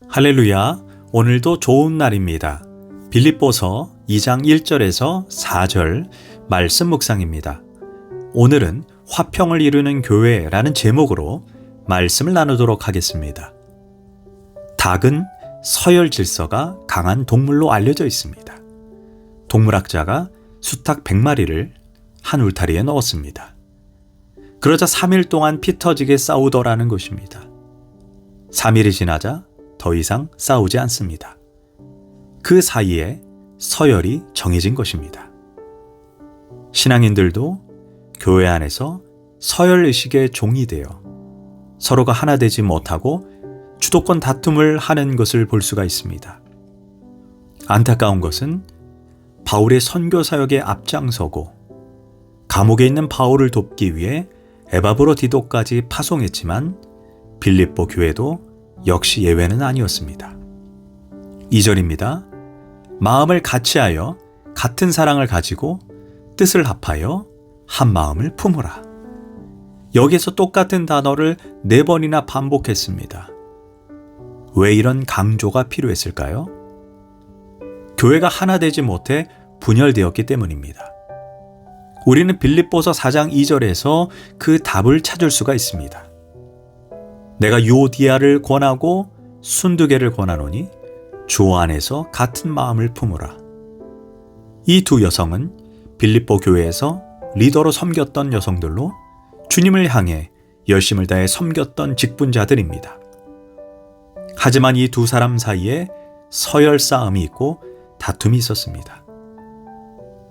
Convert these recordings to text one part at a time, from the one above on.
할렐루야, 오늘도 좋은 날입니다. 빌립보서 2장 1절에서 4절 말씀 묵상입니다. 오늘은 화평을 이루는 교회라는 제목으로 말씀을 나누도록 하겠습니다. 닭은 서열 질서가 강한 동물로 알려져 있습니다. 동물학자가 수탉 100마리를 한 울타리에 넣었습니다. 그러자 3일 동안 피 터지게 싸우더라는 것입니다. 3일이 지나자 더 이상 싸우지 않습니다. 그 사이에 서열이 정해진 것입니다. 신앙인들도 교회 안에서 서열의식의 종이 되어 서로가 하나 되지 못하고 주도권 다툼을 하는 것을 볼 수가 있습니다. 안타까운 것은 바울의 선교 사역에 앞장서고 감옥에 있는 바울을 돕기 위해 에바브로디도까지 파송했지만 빌립보 교회도 역시 예외는 아니었습니다. 2절입니다. 마음을 같이하여 같은 사랑을 가지고 뜻을 합하여 한 마음을 품으라. 여기에서 똑같은 단어를 4번이나 반복했습니다. 왜 이런 강조가 필요했을까요? 교회가 하나 되지 못해 분열되었기 때문입니다. 우리는 빌립보서 4장 2절에서 그 답을 찾을 수가 있습니다. 내가 유오디아를 권하고 순두개를 권하노니 주 안에서 같은 마음을 품으라. 이 두 여성은 빌립보 교회에서 리더로 섬겼던 여성들로 주님을 향해 열심을 다해 섬겼던 직분자들입니다. 하지만 이 두 사람 사이에 서열 싸움이 있고 다툼이 있었습니다.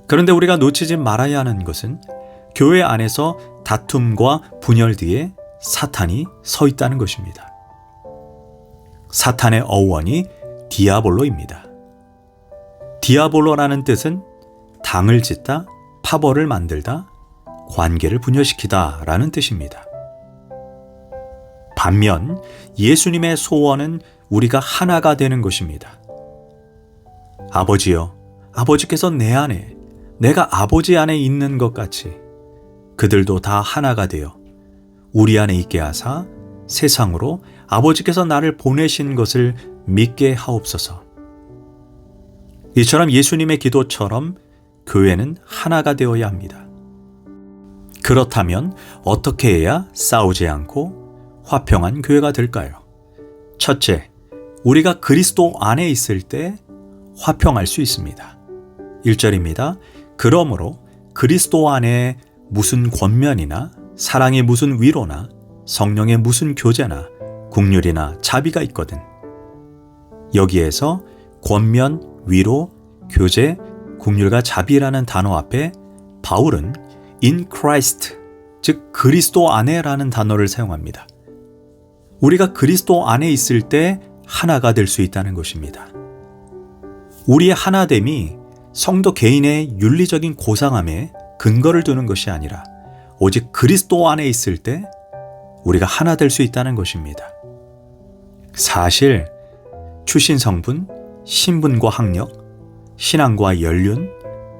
그런데 우리가 놓치지 말아야 하는 것은 교회 안에서 다툼과 분열 뒤에 사탄이 서 있다는 것입니다. 사탄의 어원이 디아볼로입니다. 디아볼로라는 뜻은 당을 짓다, 파벌을 만들다, 관계를 분열시키다 라는 뜻입니다. 반면 예수님의 소원은 우리가 하나가 되는 것입니다. 아버지여, 아버지께서 내 안에, 내가 아버지 안에 있는 것 같이 그들도 다 하나가 되어 우리 안에 있게 하사 세상으로 아버지께서 나를 보내신 것을 믿게 하옵소서. 이처럼 예수님의 기도처럼 교회는 하나가 되어야 합니다. 그렇다면 어떻게 해야 싸우지 않고 화평한 교회가 될까요? 첫째, 우리가 그리스도 안에 있을 때 화평할 수 있습니다. 1절입니다. 그러므로 그리스도 안에 무슨 권면이나 사랑의 무슨 위로나 성령의 무슨 교제나 긍휼이나 자비가 있거든. 여기에서 권면, 위로, 교제, 긍휼과 자비라는 단어 앞에 바울은 in Christ, 즉 그리스도 안에라는 단어를 사용합니다. 우리가 그리스도 안에 있을 때 하나가 될 수 있다는 것입니다. 우리의 하나됨이 성도 개인의 윤리적인 고상함에 근거를 두는 것이 아니라 오직 그리스도 안에 있을 때 우리가 하나 될 수 있다는 것입니다. 사실 출신 성분, 신분과 학력, 신앙과 연륜,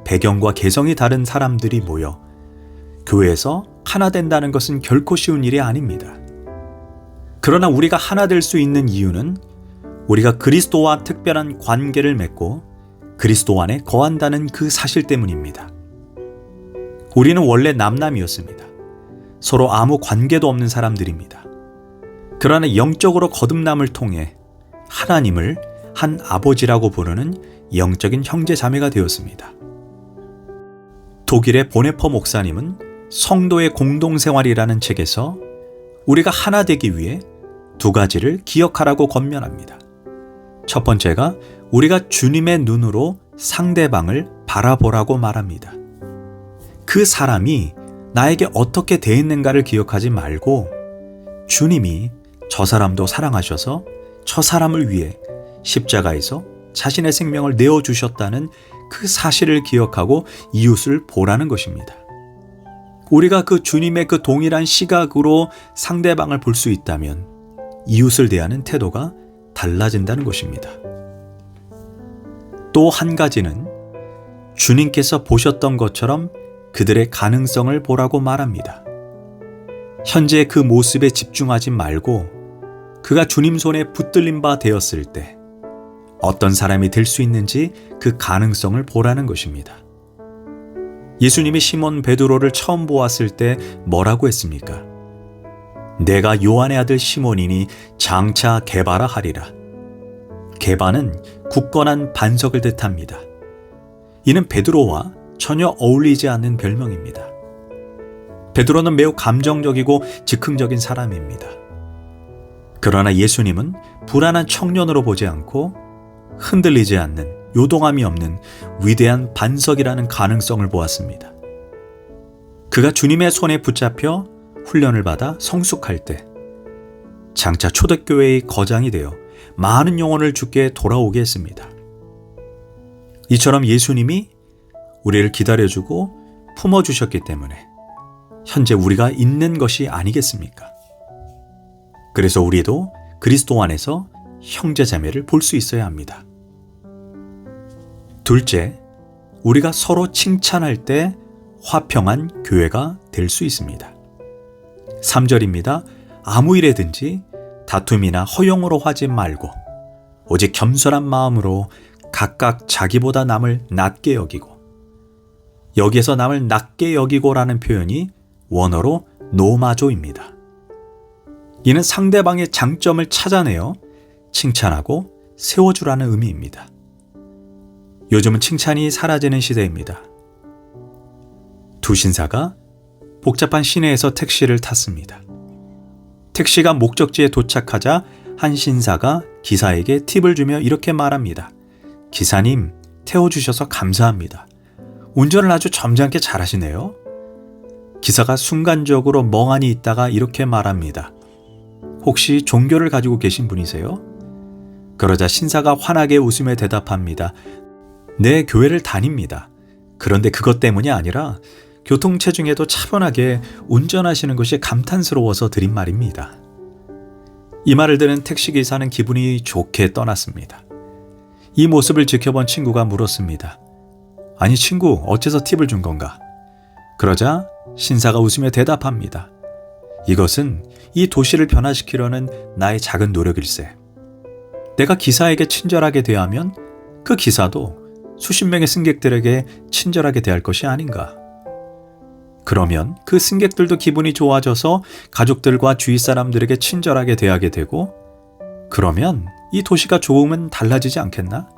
배경과 개성이 다른 사람들이 모여 교회에서 하나 된다는 것은 결코 쉬운 일이 아닙니다. 그러나 우리가 하나 될 수 있는 이유는 우리가 그리스도와 특별한 관계를 맺고 그리스도 안에 거한다는 그 사실 때문입니다. 우리는 원래 남남이었습니다. 서로 아무 관계도 없는 사람들입니다. 그러나 영적으로 거듭남을 통해 하나님을 한 아버지라고 부르는 영적인 형제 자매가 되었습니다. 독일의 보네퍼 목사님은 성도의 공동생활이라는 책에서 우리가 하나 되기 위해 2가지를 기억하라고 권면합니다. 첫 번째가 우리가 주님의 눈으로 상대방을 바라보라고 말합니다. 그 사람이 나에게 어떻게 대했는가를 기억하지 말고 주님이 저 사람도 사랑하셔서 저 사람을 위해 십자가에서 자신의 생명을 내어주셨다는 그 사실을 기억하고 이웃을 보라는 것입니다. 우리가 그 주님의 그 동일한 시각으로 상대방을 볼 수 있다면 이웃을 대하는 태도가 달라진다는 것입니다. 또 한 가지는 주님께서 보셨던 것처럼 그들의 가능성을 보라고 말합니다. 현재의 그 모습에 집중하지 말고 그가 주님 손에 붙들린 바 되었을 때 어떤 사람이 될 수 있는지 그 가능성을 보라는 것입니다. 예수님이 시몬 베드로를 처음 보았을 때 뭐라고 했습니까? 내가 요한의 아들 시몬이니 장차 게바라 하리라. 게바는 굳건한 반석을 뜻합니다. 이는 베드로와 전혀 어울리지 않는 별명입니다. 베드로는 매우 감정적이고 즉흥적인 사람입니다. 그러나 예수님은 불안한 청년으로 보지 않고 흔들리지 않는 요동함이 없는 위대한 반석이라는 가능성을 보았습니다. 그가 주님의 손에 붙잡혀 훈련을 받아 성숙할 때 장차 초대교회의 거장이 되어 많은 영혼을 주께 돌아오게 했습니다. 이처럼 예수님이 우리를 기다려주고 품어주셨기 때문에 현재 우리가 있는 것이 아니겠습니까? 그래서 우리도 그리스도 안에서 형제자매를 볼 수 있어야 합니다. 둘째, 우리가 서로 칭찬할 때 화평한 교회가 될 수 있습니다. 3절입니다. 아무 일에든지 다툼이나 허용으로 하지 말고 오직 겸손한 마음으로 각각 자기보다 남을 낮게 여기고, 여기에서 남을 낮게 여기고라는 표현이 원어로 노마조입니다. 이는 상대방의 장점을 찾아내어 칭찬하고 세워주라는 의미입니다. 요즘은 칭찬이 사라지는 시대입니다. 두 신사가 복잡한 시내에서 택시를 탔습니다. 택시가 목적지에 도착하자 한 신사가 기사에게 팁을 주며 이렇게 말합니다. 기사님, 태워주셔서 감사합니다. 운전을 아주 점잖게 잘하시네요. 기사가 순간적으로 멍하니 있다가 이렇게 말합니다. 혹시 종교를 가지고 계신 분이세요? 그러자 신사가 환하게 웃으며 대답합니다. 네, 교회를 다닙니다. 그런데 그것 때문이 아니라 교통체중에도 차분하게 운전하시는 것이 감탄스러워서 드린 말입니다. 이 말을 들은 택시기사는 기분이 좋게 떠났습니다. 이 모습을 지켜본 친구가 물었습니다. 아니 친구, 어째서 팁을 준 건가? 그러자 신사가 웃으며 대답합니다. 이것은 이 도시를 변화시키려는 나의 작은 노력일세. 내가 기사에게 친절하게 대하면 그 기사도 수십 명의 승객들에게 친절하게 대할 것이 아닌가. 그러면 그 승객들도 기분이 좋아져서 가족들과 주위 사람들에게 친절하게 대하게 되고, 그러면 이 도시가 조금은 달라지지 않겠나?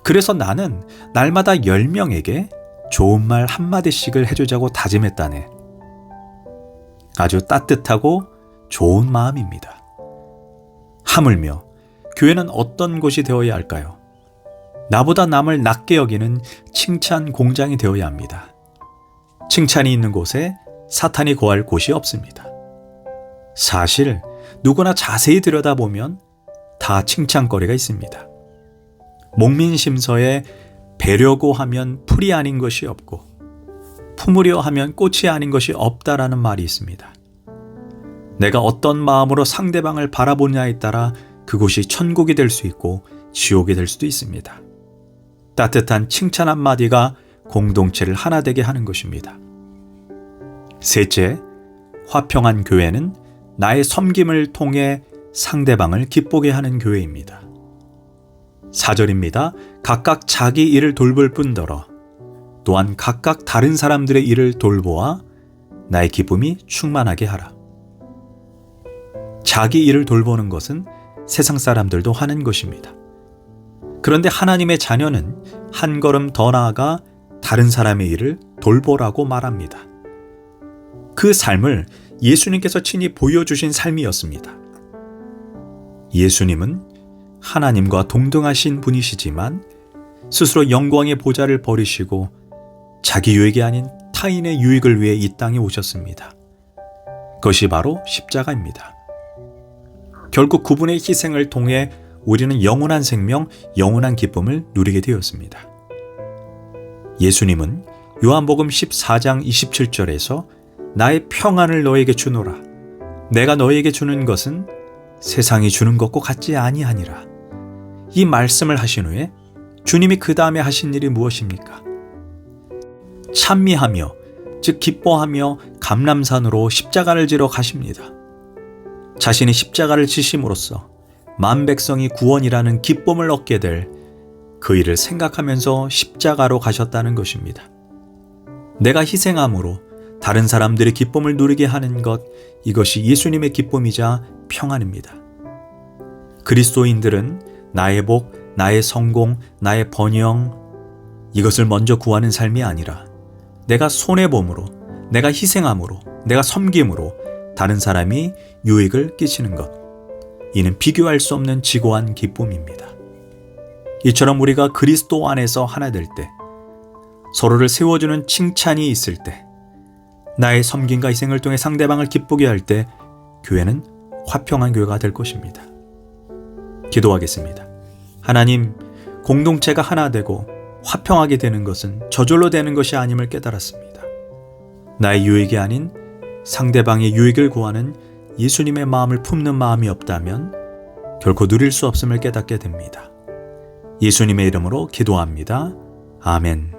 그래서 나는 날마다 10명에게 좋은 말 한마디씩을 해주자고 다짐했다네. 아주 따뜻하고 좋은 마음입니다. 하물며 교회는 어떤 곳이 되어야 할까요? 나보다 남을 낮게 여기는 칭찬 공장이 되어야 합니다. 칭찬이 있는 곳에 사탄이 거할 곳이 없습니다. 사실 누구나 자세히 들여다보면 다 칭찬거리가 있습니다. 목민심서에 배려고 하면 풀이 아닌 것이 없고 품으려 하면 꽃이 아닌 것이 없다라는 말이 있습니다. 내가 어떤 마음으로 상대방을 바라보냐에 따라 그곳이 천국이 될 수 있고 지옥이 될 수도 있습니다. 따뜻한 칭찬 한마디가 공동체를 하나 되게 하는 것입니다. 셋째, 화평한 교회는 나의 섬김을 통해 상대방을 기쁘게 하는 교회입니다. 4절입니다. 각각 자기 일을 돌볼 뿐더러 또한 각각 다른 사람들의 일을 돌보아 나의 기쁨이 충만하게 하라. 자기 일을 돌보는 것은 세상 사람들도 하는 것입니다. 그런데 하나님의 자녀는 한 걸음 더 나아가 다른 사람의 일을 돌보라고 말합니다. 그 삶을 예수님께서 친히 보여주신 삶이었습니다. 예수님은 하나님과 동등하신 분이시지만 스스로 영광의 보좌를 버리시고 자기 유익이 아닌 타인의 유익을 위해 이 땅에 오셨습니다. 그것이 바로 십자가입니다. 결국 그분의 희생을 통해 우리는 영원한 생명, 영원한 기쁨을 누리게 되었습니다. 예수님은 요한복음 14장 27절에서 나의 평안을 너에게 주노라. 내가 너에게 주는 것은 세상이 주는 것과 같지 아니하니라. 이 말씀을 하신 후에 주님이 그 다음에 하신 일이 무엇입니까? 찬미하며, 즉 기뻐하며 감람산으로 십자가를 지러 가십니다. 자신이 십자가를 지심으로써 만 백성이 구원이라는 기쁨을 얻게 될 그 일을 생각하면서 십자가로 가셨다는 것입니다. 내가 희생함으로 다른 사람들의 기쁨을 누리게 하는 것, 이것이 예수님의 기쁨이자 평안입니다. 그리스도인들은 나의 복, 나의 성공, 나의 번영, 이것을 먼저 구하는 삶이 아니라 내가 손해봄으로, 내가 희생함으로, 내가 섬김으로 다른 사람이 유익을 끼치는 것, 이는 비교할 수 없는 지고한 기쁨입니다. 이처럼 우리가 그리스도 안에서 하나 될 때, 서로를 세워주는 칭찬이 있을 때, 나의 섬김과 희생을 통해 상대방을 기쁘게 할 때 교회는 화평한 교회가 될 것입니다. 기도하겠습니다. 하나님, 공동체가 하나 되고 화평하게 되는 것은 저절로 되는 것이 아님을 깨달았습니다. 나의 유익이 아닌 상대방의 유익을 구하는 예수님의 마음을 품는 마음이 없다면 결코 누릴 수 없음을 깨닫게 됩니다. 예수님의 이름으로 기도합니다. 아멘.